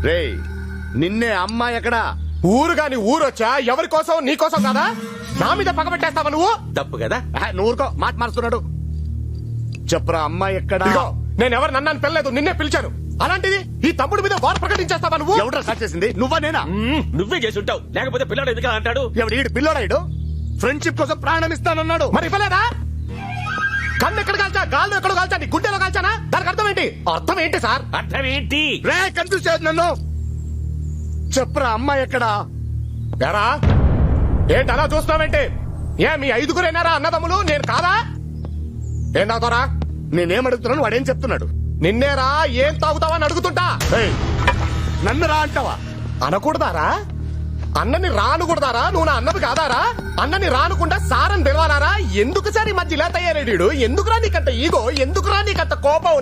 రేయ్ నిన్నే అమ్మాయి ఎక్కడా? ఊరు గాని ఊరొచ్చా? ఎవరి కోసం? నీ కోసం కాదా? నా మీద పగబెట్టేస్తావా నువ్వు? తప్పు కదా. నువ్వు ఊరుకో, మాట మారుస్తున్నాడు. చెప్పురా అమ్మాయి ఎక్కడా? ఇదిగో, నేను ఎవరు నన్ను పిల్లలేదు, నిన్నే పిలిచాను. అలాంటిది ఈ తమ్ముడి మీద వారు ప్రకటించేస్తావా నువ్వు? ఎవడ్రా స్టార్ట్ చేసింది? నువ్వా నేనా? నువ్వే చేసి ఉంటావు, లేకపోతే పిల్లాడు ఎందుకు అలా అంటాడు? ఎవడు ఈడు పిల్లోడాడు? ఫ్రెండ్షిప్ కోసం ప్రాణం ఇస్తానన్నాడు. మరి ఇవ్వలేదా? కన్ను ఎక్కడ కాల్చా, గాల్లో ఎక్కడ కాల్చా, నీ గుండెలో కాల్చానా? దానికి అర్థం ఏంటి? అర్థం ఏంటి సార్? అర్థం ఏంటి? రే కన్ఫ్యూజ్ చేయదు నన్ను. చెప్పురా అమ్మాయి ఎక్కడా? ఎరా ఏంటి అలా చూస్తున్నావేంటి? ఏ మీ ఐదుగురేనారా అన్నదమ్ములు? నేను కాదా? ఏం తాగుతారా? నేనేం అడుగుతున్నాను, వాడేం చెప్తున్నాడు? నిన్నేరా ఏం తాగుతావని అడుగుతుంటా. ఏయ్, నన్ను రా అంటావా? అనకూడదారా? అన్నని రానుకూడదారా? నువ్వు నా అన్నది కాదారా? అన్నని రానుకుండా సారని పిలవాలారా? ఎందుకు సార్ ఈ మధ్య ఇలా తయారేడు? ఎందుకురా నీకంత ఈగో? ఎందుకురా నీకంత కోపం?